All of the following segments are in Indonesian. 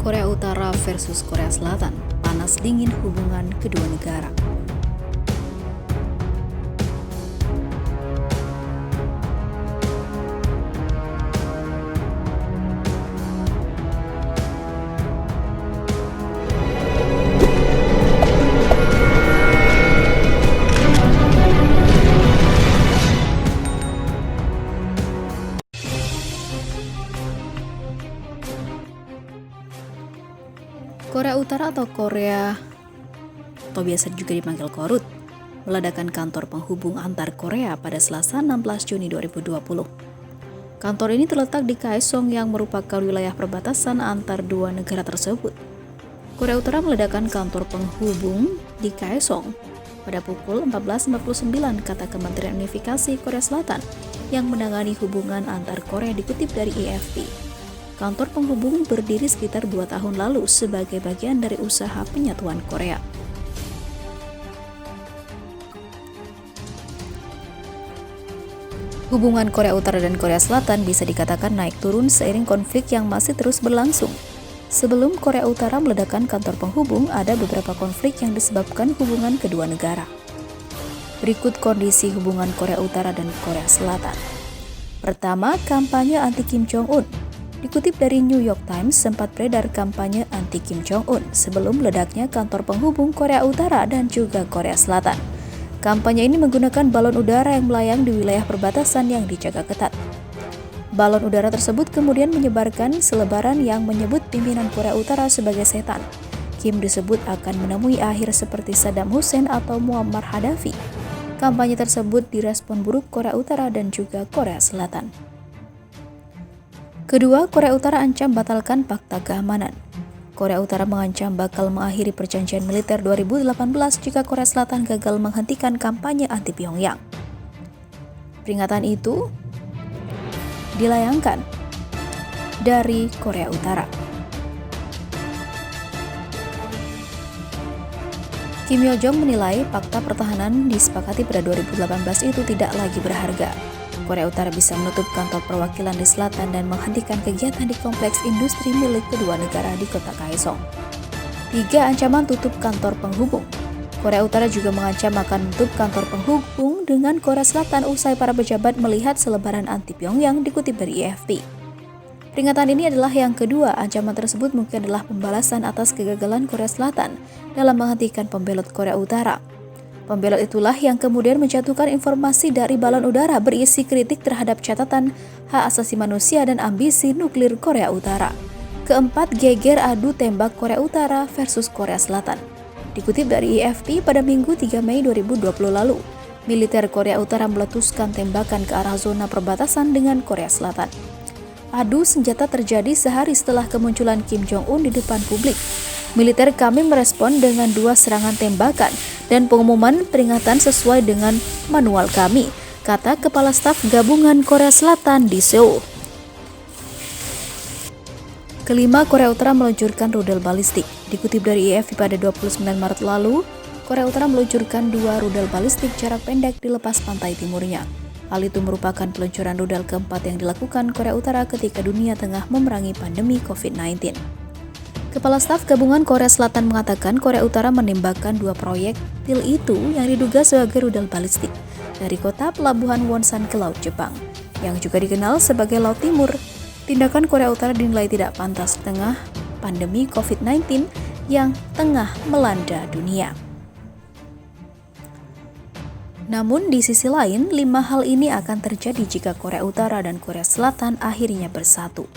Korea Utara versus Korea Selatan, panas dingin hubungan kedua negara. Korea Utara atau biasa juga dipanggil Korut, meledakkan kantor penghubung antar Korea pada Selasa 16 Juni 2020. Kantor ini terletak di Kaesong yang merupakan wilayah perbatasan antar dua negara tersebut. Korea Utara meledakkan kantor penghubung di Kaesong pada pukul 14.49, kata Kementerian Unifikasi Korea Selatan yang menangani hubungan antar Korea, dikutip dari AFP. Kantor penghubung berdiri sekitar 2 tahun lalu sebagai bagian dari usaha penyatuan Korea. Hubungan Korea Utara dan Korea Selatan bisa dikatakan naik turun seiring konflik yang masih terus berlangsung. Sebelum Korea Utara meledakkan kantor penghubung, ada beberapa konflik yang disebabkan hubungan kedua negara. Berikut kondisi hubungan Korea Utara dan Korea Selatan. Pertama, kampanye anti Kim Jong-un. Dikutip dari New York Times, sempat beredar kampanye anti Kim Jong-un sebelum meledaknya kantor penghubung Korea Utara dan juga Korea Selatan. Kampanye ini menggunakan balon udara yang melayang di wilayah perbatasan yang dijaga ketat. Balon udara tersebut kemudian menyebarkan selebaran yang menyebut pimpinan Korea Utara sebagai setan. Kim disebut akan menemui akhir seperti Saddam Hussein atau Muammar Gaddafi. Kampanye tersebut direspon buruk Korea Utara dan juga Korea Selatan. Kedua, Korea Utara ancam batalkan Fakta Keamanan. Korea Utara mengancam bakal mengakhiri perjanjian militer 2018 jika Korea Selatan gagal menghentikan kampanye anti Pyongyang. Peringatan itu dilayangkan dari Korea Utara. Kim Yo Jong menilai fakta pertahanan disepakati pada 2018 itu tidak lagi berharga. Korea Utara bisa menutup kantor perwakilan di selatan dan menghentikan kegiatan di kompleks industri milik kedua negara di kota Kaesong. 3. Ancaman tutup kantor penghubung. Korea Utara juga mengancam akan menutup kantor penghubung dengan Korea Selatan usai para pejabat melihat selebaran anti Pyongyang, dikutip dari AFP. Peringatan ini adalah yang kedua. Ancaman tersebut mungkin adalah pembalasan atas kegagalan Korea Selatan dalam menghentikan pembelot Korea Utara. Pembelot itulah yang kemudian menjatuhkan informasi dari balon udara berisi kritik terhadap catatan hak asasi manusia dan ambisi nuklir Korea Utara. Keempat, geger adu tembak Korea Utara versus Korea Selatan. Dikutip dari AFP, pada Minggu 3 Mei 2020 lalu, militer Korea Utara meletuskan tembakan ke arah zona perbatasan dengan Korea Selatan. Adu senjata terjadi sehari setelah kemunculan Kim Jong-un di depan publik. Militer kami merespon dengan 2 serangan tembakan dan pengumuman peringatan sesuai dengan manual kami, kata Kepala Staf Gabungan Korea Selatan di Seoul. Kelima, Korea Utara meluncurkan rudal balistik. Dikutip dari AFP, pada 29 Maret lalu, Korea Utara meluncurkan 2 rudal balistik jarak pendek di lepas pantai timurnya. Hal itu merupakan peluncuran rudal keempat yang dilakukan Korea Utara ketika dunia tengah memerangi pandemi COVID-19. Kepala Staf Gabungan Korea Selatan mengatakan Korea Utara menembakkan 2 proyektil itu yang diduga sebagai rudal balistik dari kota pelabuhan Wonsan ke Laut Jepang, yang juga dikenal sebagai Laut Timur. Tindakan Korea Utara dinilai tidak pantas di tengah pandemi COVID-19 yang tengah melanda dunia. Namun di sisi lain, 5 hal ini akan terjadi jika Korea Utara dan Korea Selatan akhirnya bersatu.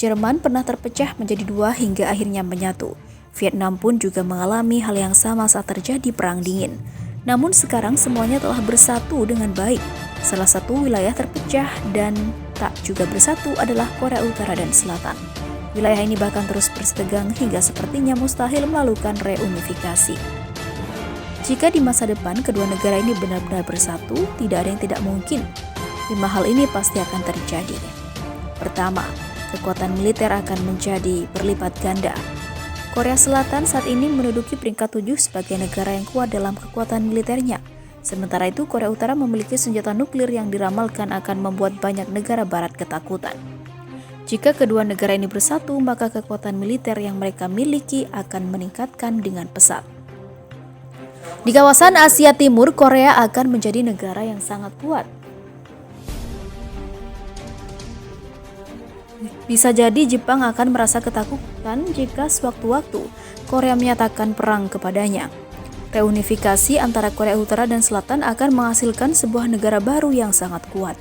Jerman pernah terpecah menjadi 2 hingga akhirnya menyatu. Vietnam pun juga mengalami hal yang sama saat terjadi Perang Dingin. Namun sekarang semuanya telah bersatu dengan baik. Salah satu wilayah terpecah dan tak juga bersatu adalah Korea Utara dan Selatan. Wilayah ini bahkan terus bersitegang hingga sepertinya mustahil melakukan reunifikasi. Jika di masa depan kedua negara ini benar-benar bersatu, tidak ada yang tidak mungkin. 5 hal ini pasti akan terjadi. Pertama, kekuatan militer akan menjadi berlipat ganda. Korea Selatan saat ini menduduki peringkat 7 sebagai negara yang kuat dalam kekuatan militernya. Sementara itu, Korea Utara memiliki senjata nuklir yang diramalkan akan membuat banyak negara barat ketakutan. Jika kedua negara ini bersatu, maka kekuatan militer yang mereka miliki akan meningkatkan dengan pesat. Di kawasan Asia Timur, Korea akan menjadi negara yang sangat kuat. Bisa jadi Jepang akan merasa ketakutan jika sewaktu-waktu Korea menyatakan perang kepadanya. Reunifikasi antara Korea Utara dan Selatan akan menghasilkan sebuah negara baru yang sangat kuat.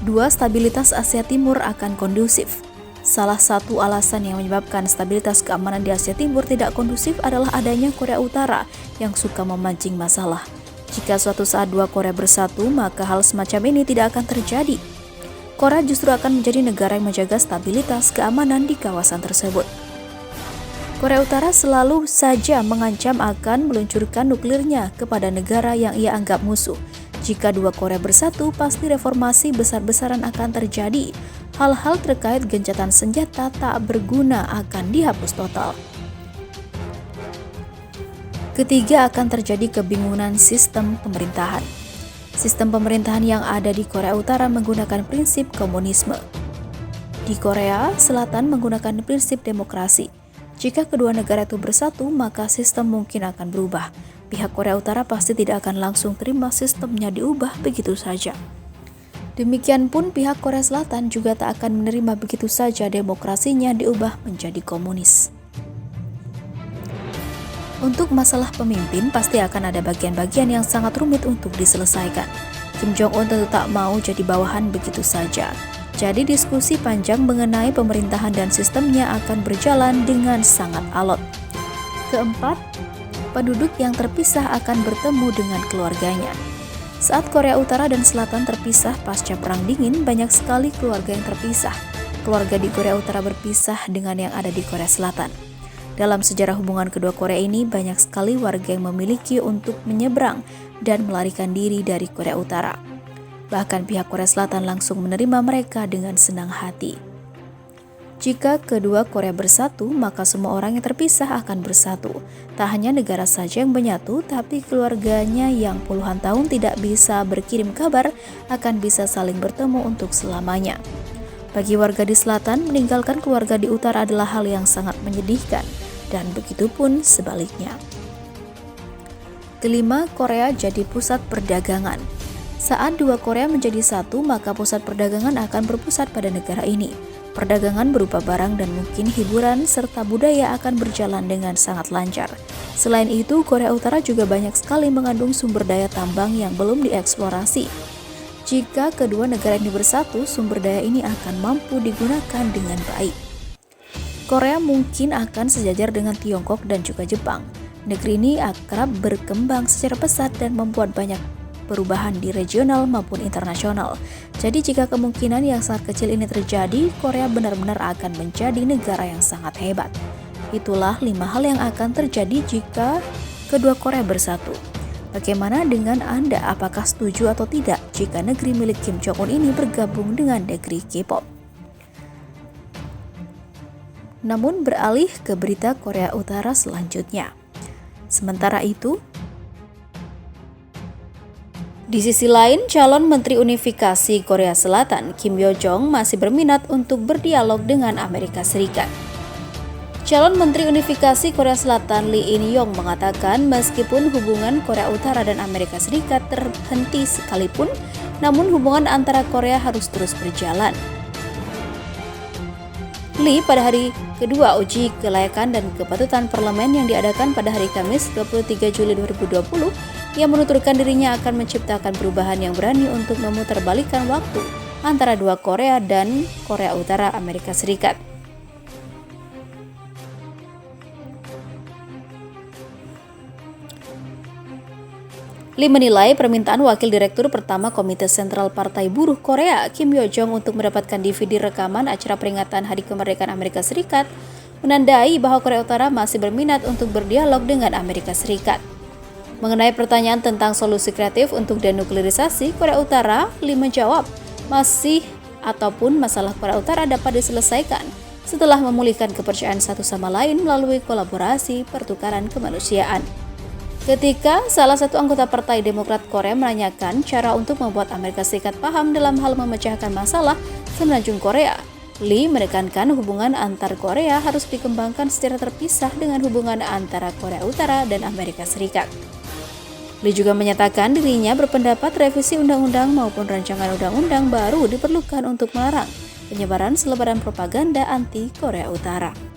2. Stabilitas Asia Timur akan kondusif. Salah satu alasan yang menyebabkan stabilitas keamanan di Asia Timur tidak kondusif adalah adanya Korea Utara yang suka memancing masalah. Jika suatu saat dua Korea bersatu, maka hal semacam ini tidak akan terjadi. Korea justru akan menjadi negara yang menjaga stabilitas keamanan di kawasan tersebut. Korea Utara selalu saja mengancam akan meluncurkan nuklirnya kepada negara yang ia anggap musuh. Jika dua Korea bersatu, pasti reformasi besar-besaran akan terjadi. Hal-hal terkait gencatan senjata tak berguna akan dihapus total. Ketiga, akan terjadi kebingungan sistem pemerintahan. Sistem pemerintahan yang ada di Korea Utara menggunakan prinsip komunisme. Di Korea Selatan menggunakan prinsip demokrasi. Jika kedua negara itu bersatu, maka sistem mungkin akan berubah. Pihak Korea Utara pasti tidak akan langsung terima sistemnya diubah begitu saja. Demikian pun pihak Korea Selatan juga tak akan menerima begitu saja demokrasinya diubah menjadi komunis. Untuk masalah pemimpin, pasti akan ada bagian-bagian yang sangat rumit untuk diselesaikan. Kim Jong-un tentu tak mau jadi bawahan begitu saja. Jadi diskusi panjang mengenai pemerintahan dan sistemnya akan berjalan dengan sangat alot. Keempat, penduduk yang terpisah akan bertemu dengan keluarganya. Saat Korea Utara dan Selatan terpisah pasca Perang Dingin, banyak sekali keluarga yang terpisah. Keluarga di Korea Utara berpisah dengan yang ada di Korea Selatan. Dalam sejarah hubungan kedua Korea ini, banyak sekali warga yang memiliki untuk menyeberang dan melarikan diri dari Korea Utara. Bahkan pihak Korea Selatan langsung menerima mereka dengan senang hati. Jika kedua Korea bersatu, maka semua orang yang terpisah akan bersatu. Tak hanya negara saja yang menyatu, tapi keluarganya yang puluhan tahun tidak bisa berkirim kabar akan bisa saling bertemu untuk selamanya. Bagi warga di selatan, meninggalkan keluarga di utara adalah hal yang sangat menyedihkan, dan begitu pun sebaliknya. Kelima, Korea jadi pusat perdagangan. Saat dua Korea menjadi satu, maka pusat perdagangan akan berpusat pada negara ini. Perdagangan berupa barang dan mungkin hiburan serta budaya akan berjalan dengan sangat lancar. Selain itu, Korea Utara juga banyak sekali mengandung sumber daya tambang yang belum dieksplorasi. Jika kedua negara ini bersatu, sumber daya ini akan mampu digunakan dengan baik. Korea mungkin akan sejajar dengan Tiongkok dan juga Jepang. Negeri ini akrab berkembang secara pesat dan membuat banyak perubahan di regional maupun internasional. Jadi jika kemungkinan yang sangat kecil ini terjadi, Korea benar-benar akan menjadi negara yang sangat hebat. Itulah 5 hal yang akan terjadi jika kedua Korea bersatu. Bagaimana dengan Anda? Apakah setuju atau tidak jika negeri milik Kim Jong-un ini bergabung dengan negeri K-pop? Namun beralih ke berita Korea Utara selanjutnya. Sementara itu, di sisi lain, calon Menteri Unifikasi Korea Selatan, Kim Yo Jong, masih berminat untuk berdialog dengan Amerika Serikat. Calon Menteri Unifikasi Korea Selatan, Lee In-yong, mengatakan meskipun hubungan Korea Utara dan Amerika Serikat terhenti sekalipun, namun hubungan antara Korea harus terus berjalan. Lee pada hari kedua uji kelayakan dan kepatutan parlemen yang diadakan pada hari Kamis 23 Juli 2020, ia menuturkan dirinya akan menciptakan perubahan yang berani untuk memutarbalikkan waktu antara dua Korea dan Korea Utara Amerika Serikat. Lee menilai permintaan Wakil Direktur Pertama Komite Sentral Partai Buruh Korea, Kim Yo Jong, untuk mendapatkan DVD rekaman acara peringatan Hari Kemerdekaan Amerika Serikat menandai bahwa Korea Utara masih berminat untuk berdialog dengan Amerika Serikat. Mengenai pertanyaan tentang solusi kreatif untuk denuklirisasi Korea Utara, Lee menjawab, masih ataupun masalah Korea Utara dapat diselesaikan setelah memulihkan kepercayaan satu sama lain melalui kolaborasi pertukaran kemanusiaan. Ketika salah satu anggota Partai Demokrat Korea menanyakan cara untuk membuat Amerika Serikat paham dalam hal memecahkan masalah semenanjung Korea, Lee menekankan hubungan antar Korea harus dikembangkan secara terpisah dengan hubungan antara Korea Utara dan Amerika Serikat. Lee juga menyatakan dirinya berpendapat revisi undang-undang maupun rancangan undang-undang baru diperlukan untuk melarang penyebaran selebaran propaganda anti Korea Utara.